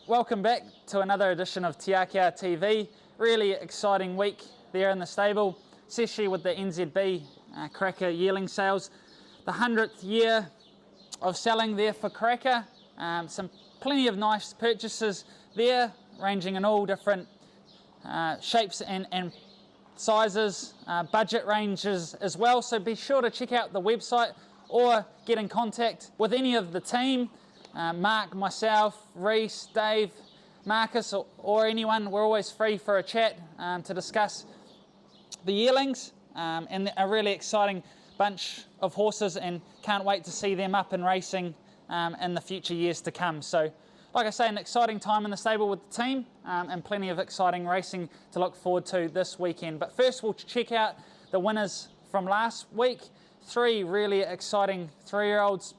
Welcome back to another edition of Te Akau TV. Really exciting week there in the stable, especially with the NZB Cracker yearling sales. The 100th year of selling there for Cracker. Plenty of nice purchases there, ranging in all different shapes and sizes, budget ranges as well. So be sure to check out the website or get in contact with any of the team. Mark, myself, Reese, Dave, Marcus, or anyone. We're always free for a chat to discuss the yearlings, and a really exciting bunch of horses, and can't wait to see them up and racing in the future years to come. So, like I say, an exciting time in the stable with the team, and plenty of exciting racing to look forward to this weekend. But first we'll check out the winners from last week. 3 really exciting 3-year-olds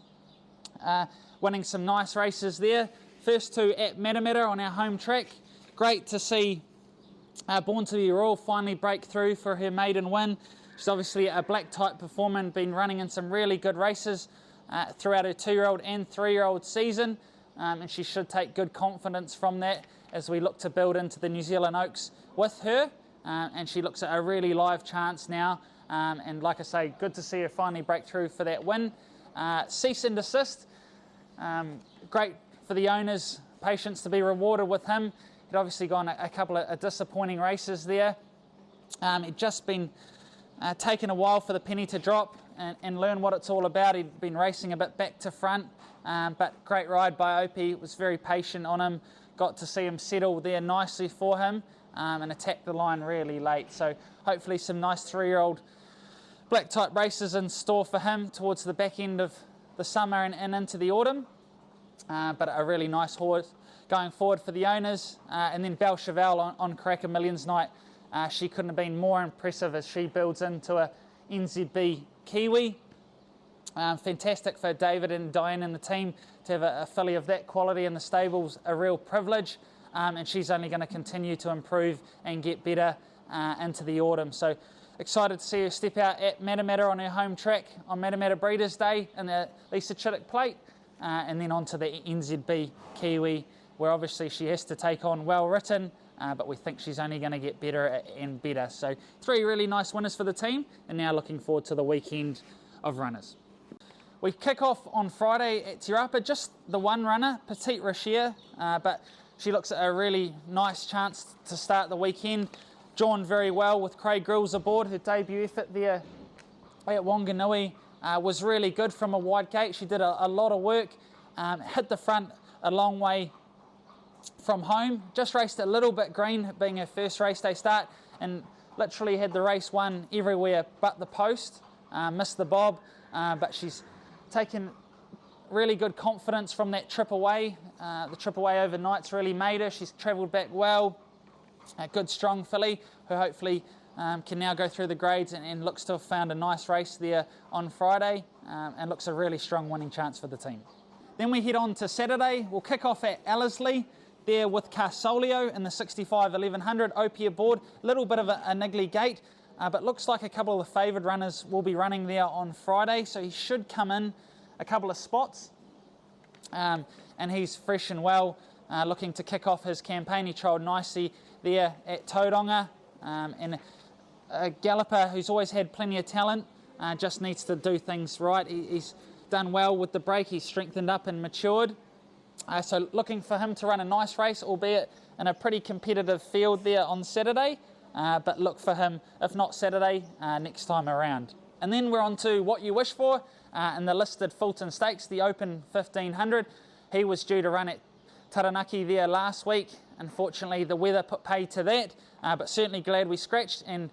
winning some nice races there. First 2 at Matamata on our home track. Great to see Born to be Royal finally break through for her maiden win. She's obviously a black type performer and been running in some really good races throughout her 2-year-old and 3-year-old season, and she should take good confidence from that as we look to build into the New Zealand Oaks with her, and she looks at a really live chance now, and like I say, good to see her finally break through for that win. Cease and Desist, great for the owners, patience to be rewarded with him. He'd obviously gone a couple of disappointing races there. He'd just been taken a while for the penny to drop and learn what it's all about. He'd been racing a bit back to front, but great ride by Opie. Was very patient on him. Got to see him settle there nicely for him, and attack the line really late. So hopefully some nice 3-year-old black type races in store for him towards the back end of the summer and into the autumn. But a really nice horse going forward for the owners. And then Belle Chevelle on Cracker Millions night. She couldn't have been more impressive as she builds into a NZB Kiwi. Fantastic for David and Diane and the team to have a filly of that quality in the stables, a real privilege. And she's only going to continue to improve and get better into the autumn. So excited to see her step out at Matamata on her home track on Matamata Breeders' Day in the Lisa Chittick Plate, and then on to the NZB Kiwi, where obviously she has to take on Well Written, but we think she's only going to get better and better. So 3 really nice winners for the team, and now looking forward to the weekend of runners. We kick off on Friday at Te Rapa, just the one runner, Petite Rocher, but she looks at a really nice chance to start the weekend. Drawn very well with Craig Grills aboard. Her debut effort there at Wanganui was really good from a wide gate. She did a lot of work, hit the front a long way from home. Just raced a little bit green, being her first race day start, and literally had the race won everywhere but the post. Missed the bob, but she's taken really good confidence from that trip away. The trip away overnight's really made her. She's travelled back well. A good strong filly who hopefully can now go through the grades and looks to have found a nice race there on Friday, and looks a really strong winning chance for the team. Then we head on to Saturday. We'll kick off at Ellerslie there with Carsolio in the 65-1100. Opie aboard. A little bit of a niggly gate, but looks like a couple of the favoured runners will be running there on Friday, so he should come in a couple of spots, and he's fresh and well, looking to kick off his campaign. He trialled nicely there at Tauranga, and a galloper who's always had plenty of talent, just needs to do things right. He's done well with the break. He's strengthened up and matured, so looking for him to run a nice race, albeit in a pretty competitive field there on Saturday, but look for him, if not Saturday, next time around. And then we're on to What You Wish For in the listed Fulton Stakes, the Open 1500. He was due to run at Taranaki there last week. Unfortunately, the weather put paid to that, but certainly glad we scratched. And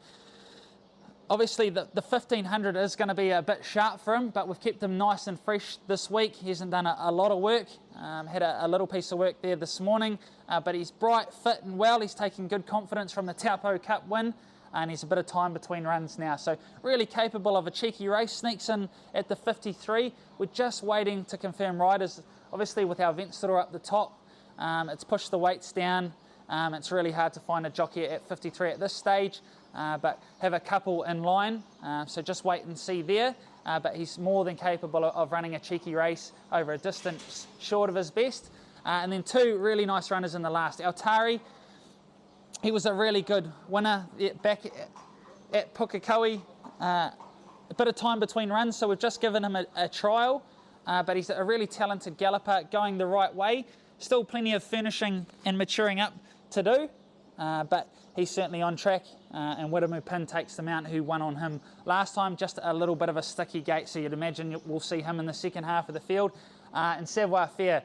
obviously, the 1500 is going to be a bit sharp for him, but we've kept him nice and fresh this week. He hasn't done a lot of work, had a little piece of work there this morning, but he's bright, fit and well. He's taking good confidence from the Wellington Cup win, and he's a bit of time between runs now. So really capable of a cheeky race. Sneaks in at the 53. We're just waiting to confirm riders. Obviously, with our event store up the top, it's pushed the weights down. It's really hard to find a jockey at 53 at this stage, but have a couple in line, so just wait and see there. But he's more than capable of running a cheeky race over a distance short of his best. And then two really nice runners in the last. Altari, he was a really good winner back at Pukekohe. A bit of time between runs, so we've just given him a trial, but he's a really talented galloper going the right way. Still plenty of furnishing and maturing up to do, but he's certainly on track, and Wiremu Pin takes the mount, who won on him last time. Just a little bit of a sticky gate, so you'd imagine we'll see him in the second half of the field. And Savoir Faire,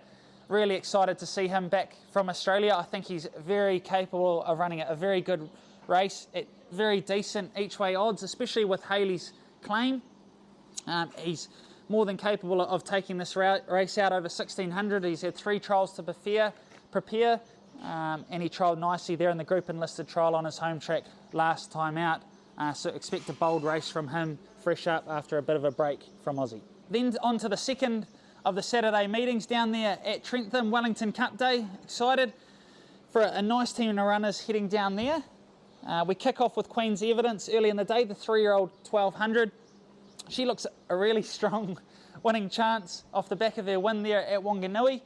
really excited to see him back from Australia. I think he's very capable of running a very good race at very decent each way odds, especially with Haley's claim. He's more than capable of taking this race out over 1600. He's had 3 trials to prepare, and he trialled nicely there in the group enlisted trial on his home track last time out. So expect a bold race from him, fresh up after a bit of a break from Aussie. Then on to the second of the Saturday meetings down there at Trentham, Wellington Cup Day. Excited for a nice team of runners heading down there. We kick off with Queen's Evidence early in the day, the 3-year-old 1200. She looks a really strong winning chance off the back of her win there at Wanganui.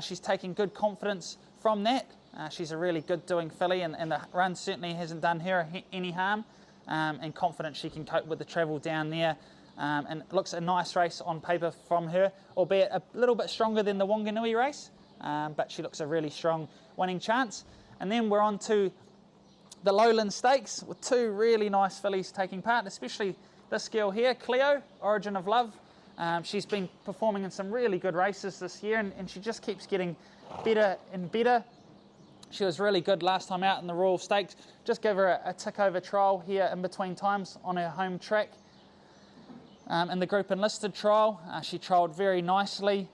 She's taking good confidence from that. She's a really good doing filly, and the run certainly hasn't done her any harm, and confident she can cope with the travel down there. And it looks a nice race on paper from her, albeit a little bit stronger than the Wanganui race, but she looks a really strong winning chance. And then we're on to the Lowland Stakes with 2 really nice fillies taking part, especially this girl here, Cleo, Origin of Love. She's been performing in some really good races this year, and she just keeps getting better and better. She was really good last time out in the Royal Stakes. Just gave her a tick over trial here in between times on her home track. In the group enlisted trial, she trialled very nicely.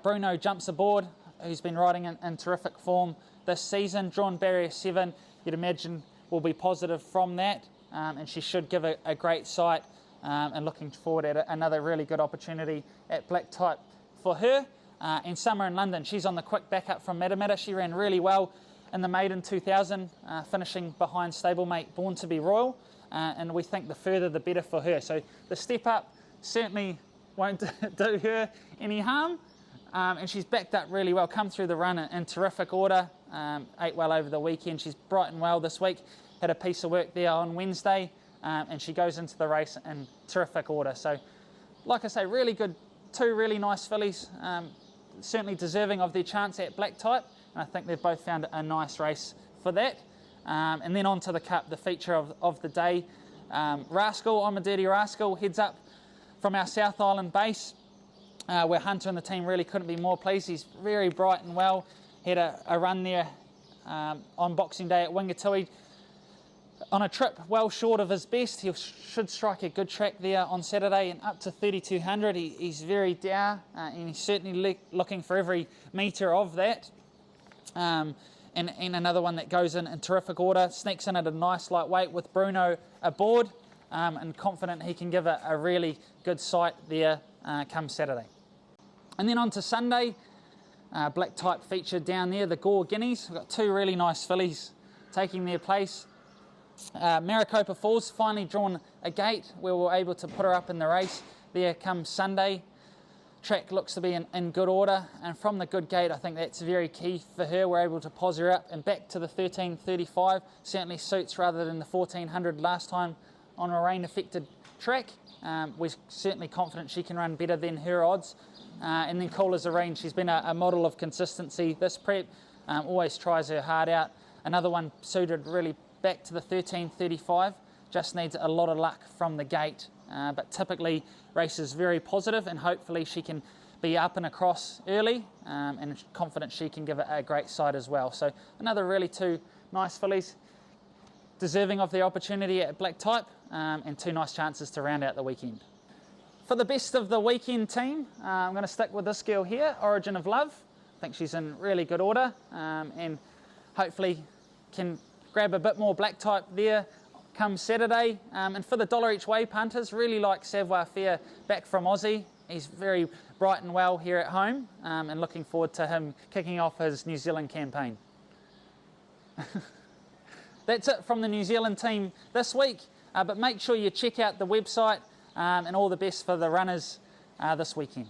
Bruno jumps aboard, who's been riding in terrific form this season. Drawn barrier 7, you'd imagine will be positive from that, and she should give a great sight, and looking forward at another really good opportunity at black type for her. And Summer in London, she's on the quick backup from Matamata. She ran really well in the Maiden 2000, finishing behind stablemate Born to be Royal. And we think the further the better for her. So the step up certainly won't do her any harm. And she's backed up really well, come through the run in terrific order, ate well over the weekend. She's bright and well this week, had a piece of work there on Wednesday, and she goes into the race in terrific order. So like I say, really good, 2 really nice fillies, certainly deserving of their chance at black type. And I think they've both found a nice race for that. And then on to the Cup, the feature of the day. Rascal, I'm a Dirty Rascal, heads up from our South Island base, where Hunter and the team really couldn't be more pleased. He's very bright and well. Had a run there on Boxing Day at Wingatui on a trip well short of his best. He should strike a good track there on Saturday, and up to 3200. He's very dour, and he's certainly looking for every metre of that. And another one that goes in terrific order, sneaks in at a nice lightweight with Bruno aboard, and confident he can give a really good sight there come Saturday. And then on to Sunday, black type feature down there, the Gore Guineas. We've got 2 really nice fillies taking their place. Maricopa Falls finally drawn a gate where we're able to put her up in the race there come Sunday. Track looks to be in good order, and from the good gate I think that's very key for her. We're able to pause her up and back to the 1335. Certainly suits rather than the 1400 last time on a rain affected track. We're certainly confident she can run better than her odds. And then Cool as a Rain, she's been a model of consistency this prep, always tries her heart out. Another one suited really back to the 1335, just needs a lot of luck from the gate, but typically races very positive, and hopefully she can be up and across early, and confident she can give it a great sight as well. So another really 2 nice fillies deserving of the opportunity at black type, and 2 nice chances to round out the weekend. For the best of the weekend team, I'm going to stick with this girl here, Origin of Love. I think she's in really good order, and hopefully can grab a bit more black type there come Saturday. And for the $1 each way punters, really like Savoir Faire back from Aussie. He's very bright and well here at home, and looking forward to him kicking off his New Zealand campaign. That's it from the New Zealand team this week, but make sure you check out the website, and all the best for the runners this weekend.